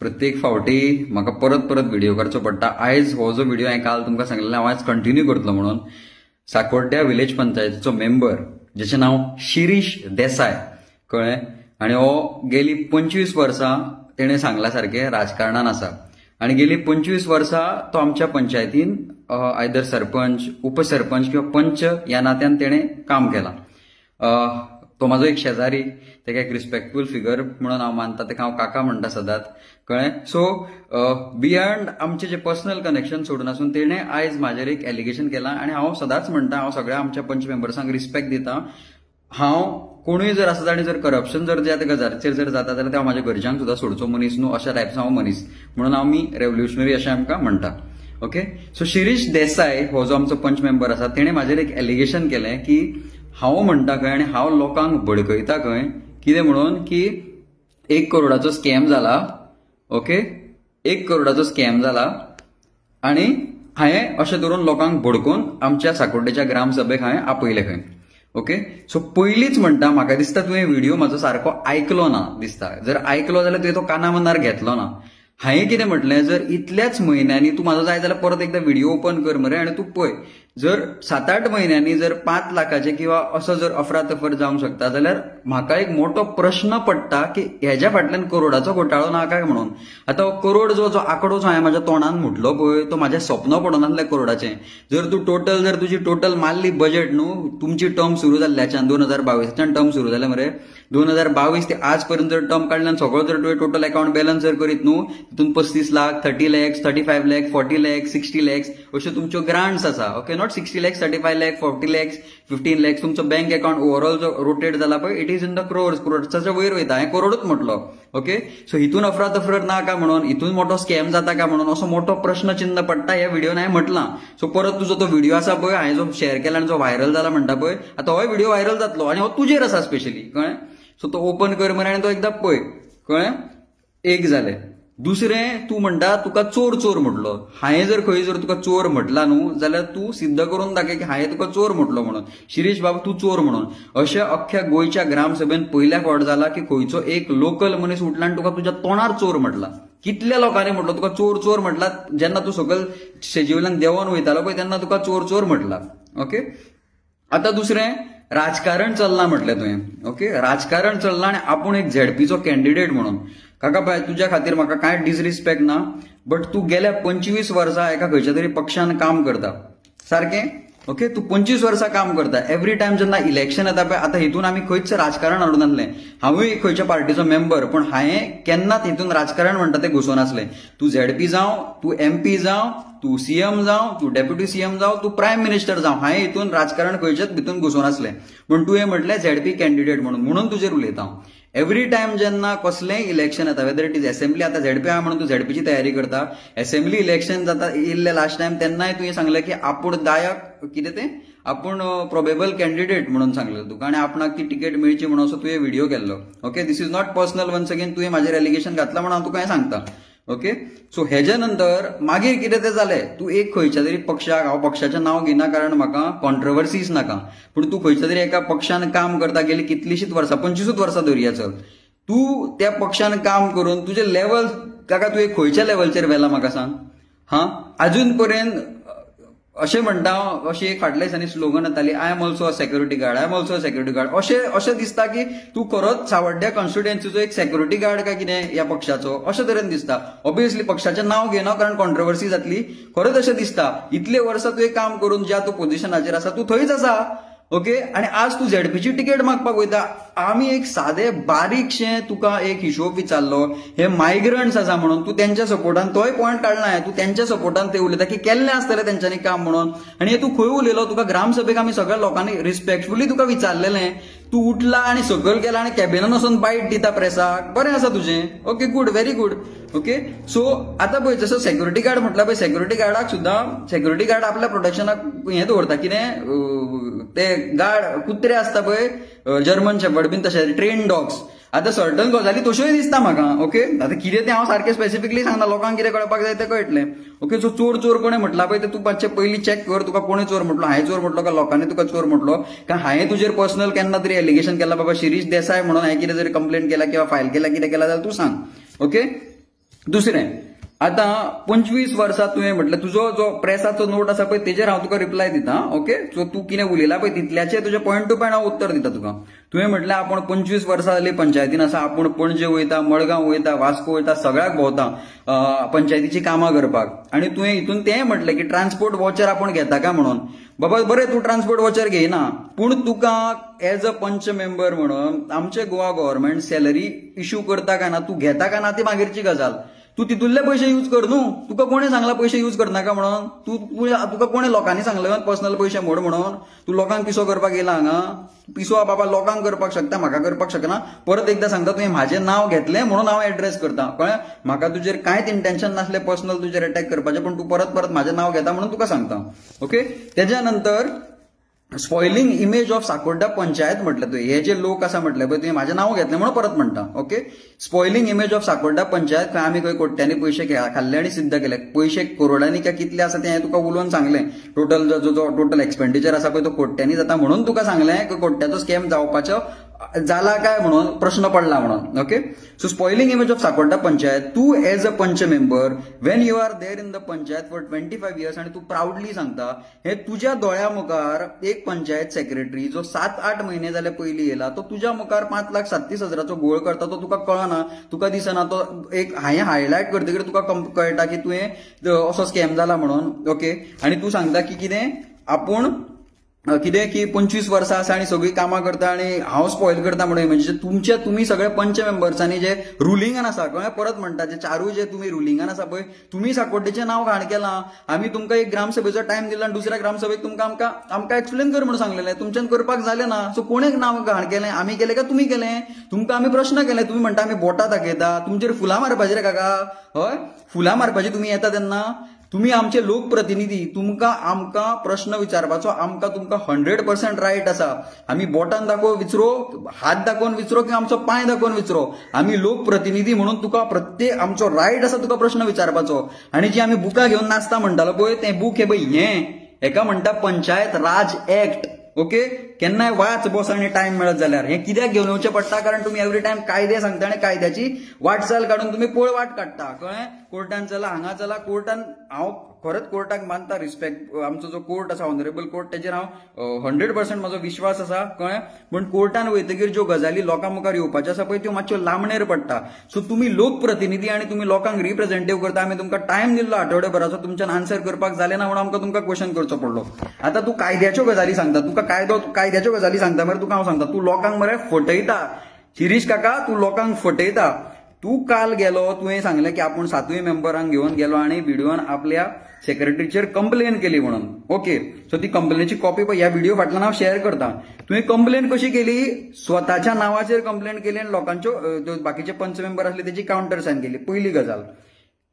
प्रत्येक फावटी म्हाका परत परत व्हिडिओ करचो पडटा। आयज हो जो व्हिडिओ हांवें काल तुमकां सांगलेलो हांव आयज कंटिन्यू करतलो म्हणून। साकोड्ड्या विलेज पंचायतीचो मेंबर जेचें नांव शिरीश देसाय कळ्ळें, आनी हो गेली 25 वर्सां तेणें सांगला सारकें राजकारणान आसा आनी गेली 25 वर्सां तो आमच्या पंचायतीन आयदर सरपंच, उपसरपंच किंवा पंच ह्या नात्यान तेणें काम केलां। तो म्हाजो एक शेजारी, तेका एक रिस्पेक्टफुल फिगर म्हणून हांव मानता, तेका हांव काका म्हणटा सदांच कळ्ळें। सो बियॉन्ड आमचे जे पर्सनल कनेक्शन सोडून आसून तेणें आयज म्हाजेर एक एलिगेशन केलां आनी हांव सदांच म्हणटा, हांव सगळ्या आमच्या पंच मेंबर्सांक रिस्पेक्ट दिता। हांव कोणूय जर आसत आनी जर करप्शन जर त्या गजालीचेर जर जाता जाल्यार हांव म्हाज्या घरच्यांक सुद्दां सोडचो मनीस न्हू, अशा टायपचो हांव मनीस म्हणून हांव मी रेव्होल्युशनरी अशें आमकां म्हणटा। ओके, सो शिरीश देसाय हो जो आमचो पंच मेंबर आसा तेणें म्हाजेर एक एलिगेशन केलें की हांव म्हणटा खंय आनी हांव लोकांक भडकयता खंय, कितें म्हणून की 1 करोडाचो स्कॅम जाला। ओके, 1 करोडाचो स्कॅम जाला आनी हांवें अशें करून लोकांक भडकून आमच्या साकोड्डेच्या ग्रामसभेक हांवें आपयलें खंय। ओके, सो पयलींच म्हणटा म्हाका दिसता तुवें व्हिडिओ म्हाजो सारको आयकलो ना दिसता। जर आयकलो जाल्यार तुवें तो काना मनार घेतलो ना। हांवें कितें म्हटलें, जर इतल्याच म्हयन्यांनी तूं म्हाजो जाय जाल्यार परत एकदा व्हिडिओ ओपन कर मरे आनी तूं पळय, जर 7-8 म्हयन्यांनी जर 5 लाखाचे किंवा असो जर अफरातफर जावंक शकता जाल्यार म्हाका एक मोठो प्रश्न पडटा की हेज्या फाटल्यान करोडाचो घोटाळो ना काय म्हणून। आतां करोड जो आंकडो जो हांवें म्हाज्या तोंडान म्हटलो पळय, तो म्हाजें स्वप्न पडून आसलें करोडाचें। जर तूं जर तुजी टोटल मारली बजेट न्हू, तुमची टर्म सुरू जाल्ल्याच्यान 2022च्यान टर्म सुरू जाल्या मरे, 2022 ते आज पर्यंत जर टर्म काडल्यान सगळो जर तुवें टोटल अकाउंट बॅलन्स जर करीत न्हू, तितून 35 लाख, 30 लाख, 35 लाख, 40 लाख, 60 लाख अश्यो तुमच्यो ग्रांट्स आसा। ओके, नॉट 60 लाख, 35 लाख, 40 लाख, 15 लाख तुमचो बँक अकाउंट ओव्हरऑल जो रोटेट जाला पळय, इट इज इन द करोड्साच्या वयर वयता। हांवें करोडूच म्हटलो। ओके, सो हितून अफरातफर ना का म्हणून, हितून मोठो स्कॅम जाता का म्हणून असो मोठो प्रश्न चिन्ह पडटा ह्या व्हिडिओन हांवें म्हटलां। सो परत तुजो तो व्हिडिओ आसा पळय हांवें जो शेअर केला आनी जो व्हायरल जाला म्हणटा पळय, आतां हो व्हिडिओ व्हायरल जातलो आनी हो तुजेर आसा स्पेशली कळ्ळें। सो तो ओपन कर मरे आनी तो एकदा पळय कळ्ळें। एक जालें। दुसरें, तूं म्हणटा तुका चोर चोर म्हटलो। हांवें जर खंय जर तुका चोर म्हटला न्हू जाल्यार तूं सिद्ध करून दाखय की हांवें तुका चोर म्हटलो म्हणून, शिरीश बाबा तूं चोर म्हणून। अशें अख्ख्या गोंयच्या ग्रामसभेन पयल्या फावट जाला की खंयचो एक लोकल मनीस उठला आनी तुका तुज्या तोंडार चोर म्हटला। कितल्या लोकांनी म्हटलो तुका चोर चोर म्हटला, जेन्ना तूं सकयल स्टेजी वयल्यान देंवन वयतालो पळय तेन्ना तुका चोर चोर म्हटला। ओके, आतां दुसरें, राजकारण चल्लां म्हटलें तुवें। ओके, राजकारण चल्लां आनी आपूण एक झेडपीचो कॅन्डिडेट म्हणून। काका बाय, तुज्या खातीर म्हाका कांय डिसरिस्पेक्ट ना, बट तूं गेल्या 25 वर्सां एका खंयच्या तरी पक्षान काम करता, सारकें? ओके, तूं 25 वर्सां काम करता। एवरी टायम जेन्ना इलेक्शन येता पळय, आतां हितून आमी खंयच राजकारण हाडून नासलें। हांवूय खंयच्या पार्टीचो मेंबर, पण हांवें केन्नाच हितून राजकारण म्हणटा तें घुसोवन नासलें। तूं झेडपी जावं, तूं MP जावं, तूं CM जावं, तूं डेप्युटी CM जावं, तूं प्रायम मिनिस्टर जावं, हांवें हितून राजकारण खंयचेच भितून घुसोवन नासलें। पण तुवें म्हटलें झेडपी कॅन्डिडेट म्हणून तुजेर उलयता हांव। एवरी टायम जेन्ना कसलेंय इलेक्शन येता, वेदर इट इज असेंब्ली, आतां झेडपी आहा म्हणून तूं झेडपीची तयारी करता, असेंब्ली इलेक्शन जाता येयल्लें लास्ट टायम तेन्नाय तुवें सांगलें की आपूण दायक कितें तें आपूण प्रोबेबल कॅन्डिडेट म्हणून सांगलें तुका आनी आपणाक ती टिकेट मेळची म्हणून असो तुवें व्हिडिओ केल्लो। Okay, this is not personal, once again तुवें म्हाजेर एलिगेशन घातलां म्हणून हांव तुका हें सांगता। ओके, सो हेज्या नंतर मागीर कितें तें जालें, तूं एक खंयच्या तरी पक्षाक, हांव पक्षाचें नांव घेना कारण म्हाका कॉन्ट्रोवर्सीज नाका, पूण तूं खंयच्या तरी एका पक्षान काम करता गेली कितलीशीच वर्सां, 25 वर्सां धरया चल, तूं त्या पक्षान काम करून तुजें लेवल, काका तुवें खंयच्या लेवलचेर व्हेला म्हाका सांग। हां, अजून पर्यंत अशें म्हणटा, अशी एक फाटल्या दिसांनी स्लोगन येताली, I am also a security guard, I am also a security guard. अशें दिसता की तूं खरोच सावड्ड्या कॉन्स्टिट्युएन्सीचो एक सेक्युरिटी गार्ड काय कितें ह्या पक्षाचो, अशें तरेन दिसता। ऑब्वियसली पक्षाचें नांव घेना कारण कॉन्ट्रोवर्सी जातली, खरोच अशें दिसता। इतले वर्सां तुवें काम करून ज्या तूं पोझिशनाचेर आसा तूं थंयच आसा। ओके, आनी आज तूं झेडपीची तिकेट मागपाक वयता। आमी एक सादें बारीकशें तुका एक हिशोब विचारलो, हे मायग्रंट्स आसा म्हणून तूं तेंच्या सपोर्टान, तोय पॉयंट काडला हांवें, तूं तेंच्या सपोर्टान ते उलयता की केल्लें आसतलें तेंच्यांनी काम म्हणून, आनी हे तूं खंय उलयलो, तुका ग्रामसभेक आमी सगळ्या लोकांनी रिस्पेक्टफुली तुका विचारलेलें, तूं उठला आनी सकयल गेला आनी कॅबिनान वचून बायट दिता प्रेसाक, बरें आसा तुजें। Okay, good, very good. Okay, so आतां पळय, जसो सेक्युरिटी गार्ड म्हटला पळय, सेक्युरिटी गार्डाक सुद्दां सेक्युरिटी गार्ड आपल्या प्रोटेक्शनाक हें दवरता, कितें ते गार्ड कुत्रे आसता पळय, जर्मन शेपर्ड बीन तशे ट्रेन डॉग्स। आतां सर्टन गजाली तश्योय दिसता म्हाका। ओके, आतां कितें तें हांव सारकें स्पेसिफिकली सांगना, लोकांक कितें कळपाक जाय तें कळटलें। ओके, सो चोर चोर कोणें म्हटला पळय तें तूं मातशें पयलीं चॅक कर, तुका कोणें चोर म्हटलो, हांवें चोर म्हटलो काय लोकांनी तुका चोर म्हटलो, काय हांवें तुजेर पर्सनल केन्ना तरी एलिगेशन केला बाबा शिरीश देसाय म्हणून, हांवें कितें जरी कंप्लेंट केला किंवा फायल केला, कितें केला जाल्यार तूं सांग। ओके, दुसरें, आता 25 वर्सां तुवें म्हटलं तुजो जो प्रेसाचो नोट आसा पळय तेजेर हांव तुका रिप्लाय दिता. ओके, सो तूं कितें उलयला पळय तितल्याचे तुजे पॉयंट टू पॉयंट हांव उत्तर दिता तुका. तुवें म्हटलें आपण 25 वर्सां जाली पंचायतीन आसा, आपूण पणजे वयता, मडगांव वयता, वास्को वयता, सगळ्याक भोंवता पंचायतीची कामां करपाक. आनी तुवें हितून तें म्हटलें की ट्रान्सपोर्ट वॉचर आपण घेता काय म्हणून. बाबा बरें, तूं ट्रान्सपोर्ट वॉचर घेयना, पूण तुका एज अ पंच मेंबर म्हणून आमचे गोवा गव्हर्नमेंट सॅलरी इश्यू करता काय ना, तूं घेता काय ना ती मागीरची गजाल. तू तितूंतले पैसे यूज कर न्हू. तुका कोणें सांगला पैसे यूज करनाका म्हणून. तुका कोणें लोकांनी सांगलें पर्सनल पैसे मोड म्हणून. तू लोकांक पिसो करपाक येयला हांगा. पिसो बाबा लोकांक करपाक शकता, म्हाका करपाक शकना. परत एकदा सांगता, तुवें म्हाजें नांव घेतलें म्हणून हांव एड्रेस करता, कळ्ळें. म्हाका तुजेर कांयच इंटेन्शन नासलें पर्सनल तुजेर अटॅक करपाचें, पण तूं परत परत म्हाजें नांव घेता म्हणून तुका सांगता. ओके, तेज्या नंतर स्पॉयलिंग इमेज ऑफ साकोड्डा पंचायत म्हटलं तुवें. हे जे लोक आसा म्हटले पळय, तुवें म्हाजें नांव घेतलें म्हणून परत म्हणटा. Okay, spoiling image of Sacorda panchayat. खंय आमी खंय कोट्यांनी पयशे खाल्ले आनी सिद्ध केले. पयशे करोडांनी काय कितले आसा तें तुका उलोवन सांगलें. टोटल जो टोटल एक्सपेंडिचर आसा पळय तो कोट्यांनी जाता म्हणून तुका सांगलें की कोट्याचो स्कॅम जावपाचो जाला काय म्हणून प्रश्न पडला म्हणून. Okay, so spoiling image of Sacorda panchayat. तू as a panch member when you are there in the panchayat for 25 years आणि तू प्राऊडली सांगता हे तुझ्या दोळ्या मुखार एक पंचायत सेक्रेटरी जो 7-8 महिने जाले पयलीं येयला तो तुझ्या मुखार 5,37,000 घोळ करता, तो तुका कळना, तुका दिसना. तो एक हांवें हायलायट करतकीर तुका कळटा की तुवें असो स्कॅम जाला म्हणून. ओके, आणि तू सांगता की कितें आपूण कितें की 25 वर्सां आसा आणि सगळी कामां करता आणि हांव स्पॉयल करता म्हणून. म्हणजे तुम्ही सगळे पंच मेंबर्सांनी जे रुलिंगान आसा, कळ्ळें, परत म्हणटा जे चारूय जे तुमी रुलिंगान आसा पळय, तुमी साकोड्डेचें नांव घाण केलां. आमी तुमकां एक ग्रामसभेचो टायम दिला आनी दुसऱ्या ग्रामसभेक तुमकां आमकां एक्सप्लेन कर म्हणून सांगलेलें. तुमच्यान करपाक जालें ना. सो कोणें नांव घाण केलें, आमी केलें काय तुमी केलें. तुमकां आमी प्रश्न केले, तुमी म्हणटा आमी बोटां दाखयता. तुमचेर फुलां मारपाची रे काका. हय, फुलां मारपाची तुमी येता तेन्ना. तुम्ही आमचे लोकप्रतिनिधी, तुमकां आमकां प्रश्न विचारपाचो तुमकां 100% रायट आसा. आमी बोटान दाखोवन विचारो, हात दाखोवन विचारो किंवा आमचो पांय दाखोवन विचारो, आमी लोकप्रतिनिधी म्हणून तुका प्रत्येक आमचो रायट आसा तुका प्रश्न विचारपाचो. आनी जी आमी बुकां घेवन नाचता म्हणटालो पळय तें बूक हे पळय हेका म्हणटा पंचायत राज एक्ट. ओके, केन्नाय वाच बस आणि टायम मेळत जाल्यार. हे कित्याक घेवन येवचें पडटा, कारण तुम्ही एवरी टायम कायदे सांगता आणि कायद्याची वाटचाल काढून तुम्ही पळवाट काडटा, कळ्ळें. कोर्टान चला, हांगा चला, कोर्टान हांव खरंच कोर्टाक मानता, रिस्पेक्ट. आमचो जो कोर्ट आसा ऑनरेबल कोर्ट तेजेर हांव 100% म्हाजो विश्वास आसा, कळ्ळें. पण कोर्टान वयतकीर ज्यो गजाली लोकां मुखार येवपाच्यो आसा पळय त्यो मातश्यो लांबणेर पडटा. सो तुमी लोकप्रतिनिधी आणि तुमी लोकांक रिप्रेझेंटेटिव्ह करता. आमी तुमकां टायम दिल्लो आठवड्याभराचो, तुमच्यान आन्सर करपाक जालें ना म्हणून आमकां तुमकां क्वेश्चन करचो पडलो. आतां तूं कायद्याच्यो गजाली सांगता, तुका कायद्याच्यो गजाली सांगता मरे. तुका हांव सांगता, तूं लोकांक मरे फटयता. शिरीश काका, तूं लोकांक फटयता. तू काल गेलो, तुवें सांगलें की आपूण 7 मेंबरांक घेवन गेलो आणि व्हिडिओन आपल्या सेक्रेटरीचेर कंप्लेन केली म्हणून. ओके, सो ती कंप्लेनीची कॉपी ह्या व्हिडिओ फाटल्यान हांव शेअर करता. तुवें कंप्लेन कशी केली, स्वताच्या नांवाचेर कंप्लेन केली आणि लोकांच्यो बाकीचे पंच मेंबर आसले तेची काउंटर सायन केली. पयली गजाल,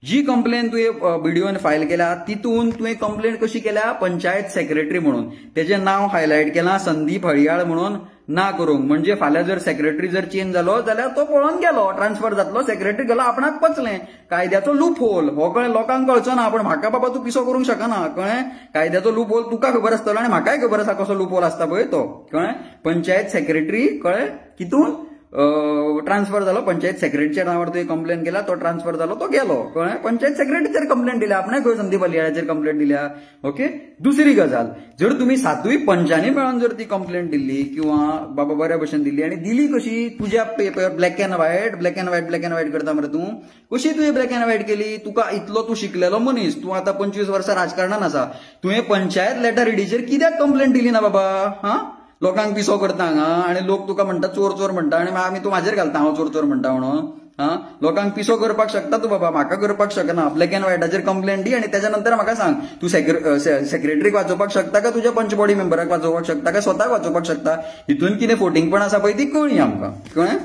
जी कंप्लेन तुवें व्हिडिओन फायल केल्या तितून तुवें कंप्लेन कशी केल्या, पंचायत सेक्रेटरी म्हणून. तेजें नांव हायलायट केलां संदीप हळयाळ म्हणून ना करूंक. म्हणजे फाल्यां जर सेक्रेटरी जर चेंज जालो जाल्यार तो पळोवन गेलो, ट्रान्सफर जातलो, सेक्रेटरी गेलो, आपणाक पचलें. कायद्याचो लूप होल हो कळ्ळें, लोकांक कळचो ना. पण म्हाका बाबा तूं पिसो करूंक शकना, कळ्ळें. कायद्याचो लूप होल तुका खबर आसतलो आणि म्हाकाय खबर आसा कसो लूप होल आसता पळय तो, कळ्ळें. पंचायत सेक्रेटरी, कळ्ळें, कितून ट्रान्सफर जालो. पंचायत सेक्रेटरीच्या नांवार तुवें कंप्लेन केला, तो ट्रान्सफर जालो, तो गेलो, कळ्ळें. पंचायत सेक्रेटरीचेर कंप्लेन दिल्या, आपणें खंय संदीप हळयाळाचेर कंप्लेन दिल्या. ओके, दुसरी गजाल, जर तुमी 7 पंचांनी मेळून जर ती कंप्लेन दिल्ली किंवा बाबा बऱ्या भशेन दिल्ली आणि दिली कशी, तुज्या पेपर ब्लॅक अँड व्हायट करता मरे तूं. कशी तुवें ब्लॅक अँड व्हायट केली. तुका इतलो तूं शिकलेलो मनीस, तूं आतां 25 वर्सां राजकारणान आसा, तुवें पंचायत लेटर रिडीचेर कित्याक कंप्लेन दिली ना बाबा. हां, लोकांक पिसो करता हांगा आणि लोक तुका म्हणटा चोर चोर म्हणटा आणि आमी तूं म्हाजेर घालता हांव चोर चोर म्हणटा म्हणून. हां, लोकांक पिसो करपाक शकता तूं बाबा, म्हाका करपाक शकना. ब्लॅक अँड व्हायटाचेर कंप्लेन दी आणि त्याच्या नंतर म्हाका सांग, तूं सेक्रेटरीक वाचोवपाक शकता काय तुज्या पंच बॉडी मेंबराक वाचोवपाक शकता काय स्वताक वाचोवपाक शकता. हितून कितें फोटिंगपण आसा पळय ती कळ्ळी आमकां, कळ्ळें.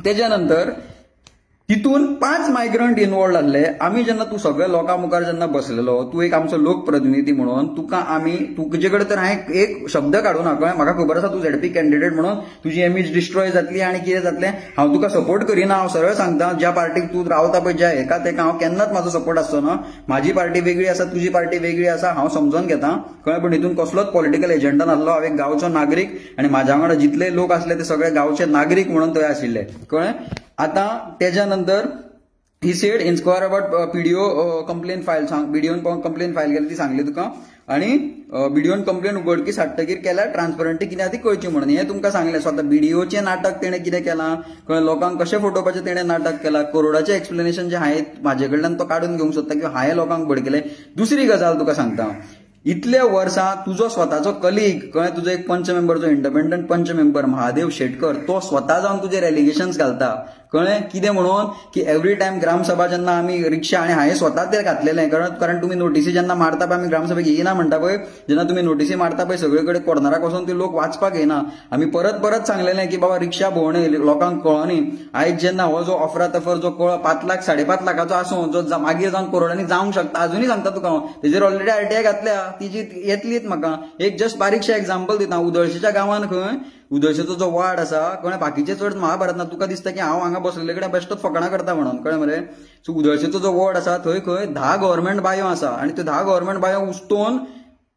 तेच्या नंतर तितून 5 मायग्रंट इन्वॉल्ड आसले. आमी जेन्ना तूं सगळ्या लोकां मुखार जेन्ना बसलेलो, तूं एक आमचो लोकप्रतिनिधी म्हणून, तुजे कडेन तर हांवें एक शब्द काडूं ना, कळ्ळें. म्हाका खबर आसा तूं झेडपी कॅन्डिडेट म्हणून तुजी इमेज डिस्ट्रॉय जातली आणि कितें जातलें. हांव तुका सपोर्ट करिना. हांव सरळ सांगता, ज्या पार्टीक तूं रावता पळय, ज्या तेका हांव केन्नाच म्हाजो सपोर्ट आसचो ना. म्हाजी पार्टी वेगळी आसा, तुजी पार्टी वेगळी आसा, हांव समजून घेता, कळ्ळें. पण हितून कसलोच पॉलिटिकल एजेंडा नासलो. हांव एक गांवचो नागरीक आणि म्हाज्या वांगडा जितले लोक आसले ते सगळे गांवचे नागरीक म्हणून थंय आशिल्ले, कळ्ळें. आतां तेच्या नंतर he said inquire about PDO complain file बीडीओन कंप्लेन फायल केली ती सांगली तुका आणि बीडीओन कंप्लेन उघडकीस हाडटकीर केल्यार ट्रान्सपरंटी कितें ती कळची म्हणून हे तुमकां सांगलें. सो आतां बीडीओचे नाटक तेणें कितें केलां, कळ्ळें, लोकांक कशें फटोवपाचें तेणें नाटक केलां, करोडाचें एक्सप्लेनेशन जें हांवें म्हाजे कडल्यान तो काडून घेवंक सोदता किंवा हांवें लोकांक भडकलें. दुसरी गजाल तुका सांगता, इतल्या वर्सां तुजो स्वताचो कलीग, कळ्ळें, तुजो एक पंच मेंबर, जो इंडिपेंडंट पंच मेंबर महादेव शेटकर, तो स्वता जावन तुजेर एलिगेशन्स घालता, कळ्ळें, कितें म्हणून की एवरी टायम ग्रामसभा जेन्ना आमी रिक्षा, आनी हांवें स्वता तें घातलेलें, कारण तुमी नोटीसी जेन्ना मारता पळय, आमी ग्रामसभेक येयना म्हणटा पळय, जेन्ना तुमी नोटीसी मारता पळय सगळे कडेन कॉर्नराक वचून ते लोक वाचपाक येना, आमी परत परत सांगलेलें की बाबा रिक्षा भोंवणी लोकांक कळनी. आयज जेन्ना हो जो अफरा तफर जो 5 लाख 5.5 लाखाचो आसूं, जो मागीर जावन करोडांनी जावंक शकता, अजुनूय सांगता तुका हांव, तेजेर ऑलरेडी आरटीआय घातल्या, तिजी येतलीच म्हाका. एक जस्ट बारीकशें एक्झाम्पल दिता, उदळशेच्या गांवांत खंय उदळशेचो जो वार्ड आसा, कळ्ळें, बाकीचे चड महाभारत ना, तुका दिसता की हांव हांगा बसलेले कडेन बेश्टोच फकाणां करता म्हणून, कळ्ळें मरे. सो उदळशेचो जो वार्ड आसा थंय खंय 10 गव्हर्नमेंट बायो आसा, आनी त्यो 10 गव्हर्नमेंट बायो उस्तोवन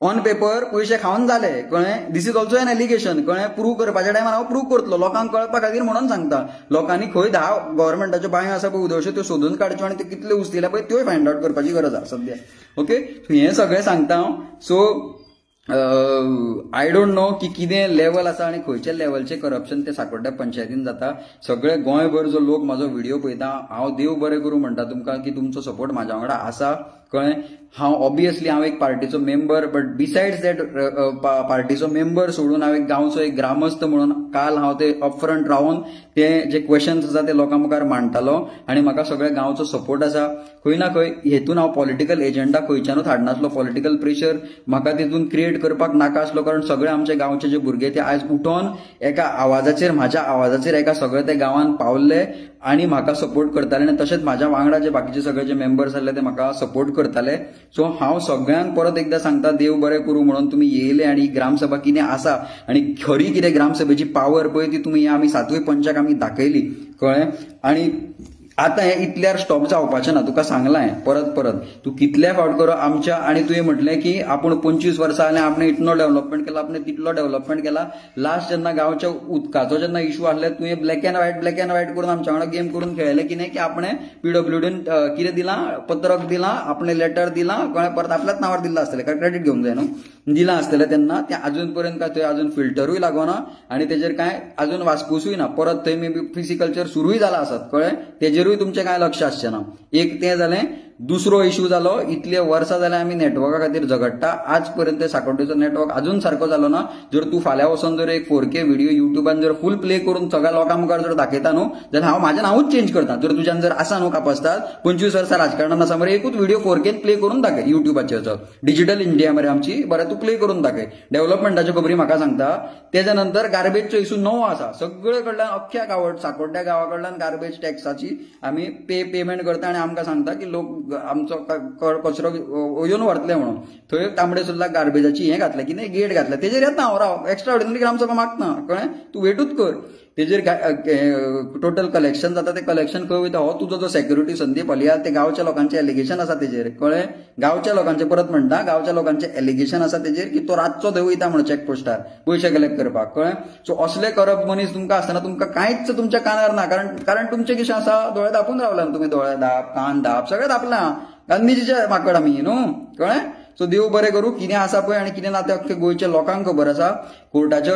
ऑन पेपर पयशे खावन जाले, कळ्ळें. This is also an allegation, कळ्ळें. प्रूव्ह करपाच्या टायमार हांव प्रूव्ह करतलो, लोकांक कळपा खातीर म्हणून सांगता. लोकांनी खंय 10 गव्हर्नमेंटाच्यो बायो आसा पळय उदळश्यो, त्यो सोदून काडच्यो आनी त्यो कितले उस्तिल्या पळय त्योय फायंड आउट करपाची गरज आसा सद्या. ओके, सो हें सगळें सांगता हांव. सो आय डोंट नो की कितें लेवल आसा आनी खंयच्या लेवलचें करप्शन ते सांकवाळ्या पंचायतीन जाता. सगळे गोंयभर जो लोक म्हाजो व्हिडिओ पळयता, हांव देव बरें करूं म्हणटा तुमकां की तुमचो सपोर्ट म्हाज्या वांगडा आसा, कळ्ळें. ऑब्वियसली हांव एक पार्टीचो मेंबर, बट बिसायड्स दॅट पार्टीचो मेंबर सोडून हांव एक गांवचो एक ग्रामस्थ म्हणून काल हांव ते अपफ्रंट रावन ते जे क्वेश्चन्स आसा ते लोकां मुखार मांडटालो, आनी म्हाका सगळ्या गांवचो सपोर्ट आसा. खंय ना खंय हेतून हांव पॉलिटिकल एजेंडा खंयच्यानूच हाडनासलो, पॉलिटिकल प्रेशर म्हाका तितून क्रिएट करपाक नाका आसलो, कारण सगळे आमचे गांवचे जे भुरगे ते आयज उठोन एका आवाजाचेर, म्हाज्या आवाजाचेर एका सगळे ते गांवांत पावल्ले आनी म्हाका सपोर्ट करताले, आनी तशेंच म्हाज्या वांगडा जे बाकीचे सगळे जे मेंबर्स आसले ते म्हाका सपोर्ट करताले. सो हांव सगळ्यांक परत एकदा सांगता, देव बरें करूं म्हणून तुमी येयले आनी ग्रामसभा कितें आसा आनी खरी कितें ग्रामसभेची पावर पळय ती तुमी आमी 7 पंचाक आमी दाखयली, कळ्ळें. आनी आतां हें इतल्यार स्टॉप जावपाचें ना, तुका सांगलां हें परत तूं कितले फावट कर आमच्या, आनी तुवें म्हटलें की आपूण 25 वर्सां जालें, आपणें इतलो डेव्हलपमेंट केला, आपणें तितलो डेव्हलपमेंट केला. लास्ट जेन्ना गांवच्या उदकाचो जेन्ना इश्यू आसले, तुवें ब्लॅक एंड व्हायट करून आमच्या वांगडा गेम करून खेळले, कितें की आपणें पीडब्ल्यूडीन कितें दिलां, पत्रक दिलां, आपणें लेटर दिलां, कळ्ळें, परत आपल्याच नांवार दिल्लें आसतलें, काय क्रेडीट घेवंक जाय न्हू, दिलां आसतलें तेन्ना तें अजून पर्यंत काय थंय अजून फिल्टरूय लागोना आनी तेजेर काय अजून वासपूसूय ना. परत थंय मे बी फिजिकल्चर सुरूय जाला आसात, कळ्ळें, तेजेरूय तुमचें कांय लक्ष आसचें ना. एक तें जालें. दुसरो इश्यू जालो, इतले वर्सां जाल्यार आमी नेटवर्का खातीर झगडटा, आज पर्यंत सांकवाळेचो नेटवर्क अजून सारको जालो ना. जर तूं फाल्यां वचून जर एक 4K व्हिडिओ युट्यूबान जर फूल प्ले करून सगळ्या लोकां मुखार जर दाखयता न्हू, जाल्यार हांव म्हाजें नांवूच चेंज करता. जर तुज्यान जर आसा न्हू कापासतात 25 वर्सां राजकारणान आसा मरे, एकूच व्हिडिओ 4K प्ले करून दाखय युट्यूबाचेर. डिजिटल इंडिया मरे आमची, बरें तूं प्ले करून दाखय. डेव्हलपमेंटाच्यो खबरी म्हाका सांगता. तेज्या नंतर गार्बेजचो इश्यू नवो आसा, सगळे कडल्यान अख्ख्या सांकवाळ्या गांवा कडल्यान गार्बेज टॅक्साची आमी पेमेंट करता, आनी आमकां सांगता की लोक आमचो कचरो येवन व्हरतले म्हणून. थंय तांबडे सुद्दां गार्बेजाची हें घातलें, कितें गेट घातलें, तेजेर येता हांव राव, एक्स्ट्रा ऑर्डिनरी ग्रामसभा मागना, कळ्ळें, तूं वेटूच कर. तेजेर टोटल कलेक्शन जाता, ते कलेक्शन खंय वयता, हो तुजो जो सेक्युरिटी संदीप अलिया, ते गांवच्या लोकांचे एलिगेशन आसा तेजेर, कळ्ळें, गांवच्या लोकांचे, परत म्हणटा गांवच्या लोकांचे एलिगेशन आसा तेजेर की तो रातचो थंय वयता म्हणून चॅकपोस्टार पयशे कलेक्ट करपाक, कळ्ळें. सो असले करप मनीस तुमकां आसतना तुमकां कांयच तुमच्या कानार ना, कारण तुमचें कितें आसा, दोळे धापून रावला तुमी, दोळे धाप, कान धाप सगळें धापलां, गांधीजीचे माकड आमी न्हू, कळ्ळें. सो देव बरें करूं, कितें आसा पळय आनी कितें ना तें अख्खे गोंयच्या लोकांक खबर आसा. कोर्टाच्यो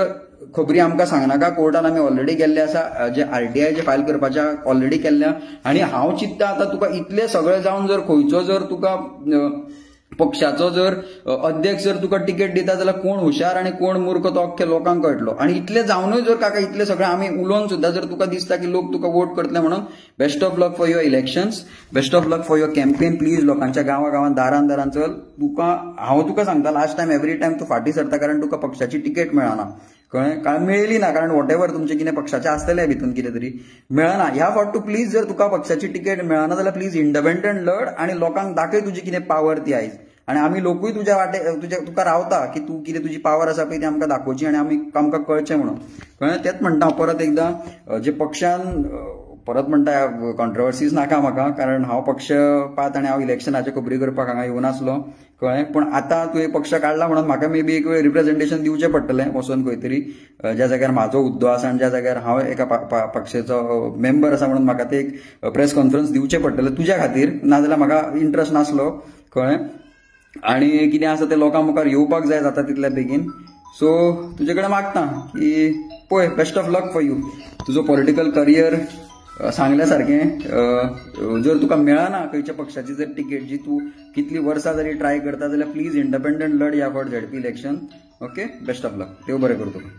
खबरी आमकां सांगनाका, कोर्टान आमी ऑलरेडी गेल्ले आसा, जे आरटीआय जे फायल करपाच्या ऑलरेडी केल्ल्या. आनी हांव चिंत्ता आतां तुका इतलें सगळें जावन जर खंयचो जर तुका पक्षाचो जर अध्यक्ष जर तुका टिकेट दिता जाल्यार कोण हुशार आनी कोण मूर्ख तो अख्खे लोकांक कळटलो. आनी इतलें जावनूय जर काका इतलें सगळें आमी उलोवन सुद्दां जर तुका दिसता की लोक तुका वोट करतले म्हणून, best of luck for your elections, best of luck for your campaign. Please लोकांच्या गांवां दारान चल. हांव तुका सांगता, लास्ट टायम एवरी टायम तूं फाटीं सरता कारण तुका पक्षाची टिकेट मेळना, कळ्ळें, कारण मेळिली ना, कारण वॉट एव्हर तुमचें कितें पक्षाचें आसतलें भितून कितें तरी मेळना. ह्या फावट तूं प्लीज जर तुका पक्षाची टिकेट मेळना जाल्यार प्लीज इंडिपेंडंट लढ आनी लोकांक दाखय तुजी कितें पावर ती आयज. आनी आमी लोकूय तुज्या वाटे तुका रावता की तूं कितें तुजी पावर आसा पळय ती आमकां दाखोवची आनी आमकां कळचें म्हणून, कळ्ळें. तेंच म्हणटा हांव परत एकदां, जे पक्षान परत म्हणटा कॉन्ट्रोवर्सीज नाका म्हाका, कारण हांव पक्षपात आनी हांव इलेक्शनाचे खबरी करपाक हांगा येवनासलो, कळ्ळें. पूण आतां तुवें पक्ष काडला म्हणून म्हाका मे बी एक वेळ रिप्रेझेंटेशन दिवचें पडटलें वचून खंय तरी, ज्या जाग्यार म्हाजो हुद्दो आसा आनी ज्या जाग्यार हांव एका पक्षाचो मेंबर आसा म्हणून म्हाका ते एक प्रेस कॉन्फरन्स दिवचें पडटलें तुज्या खातीर, नाजाल्यार म्हाका इंट्रस्ट नासलो. कळ्ळें. आनी कितें आसा तें लोकां मुखार येवपाक जाय जाता तितल्या बेगीन. सो तुजे कडेन मागता की पळय, best of luck for you. तुजो पॉलिटिकल करियर सांगल्या सारकें जर तुका मेळना खंयच्या पक्षाची जर तिकेट जी तूं कितलीं वर्सां जरी ट्राय करता जाल्यार प्लीज इंडिपेंडंट लड ह्या फावट ZP election. Okay, best of luck. देव बरें करूं तुका.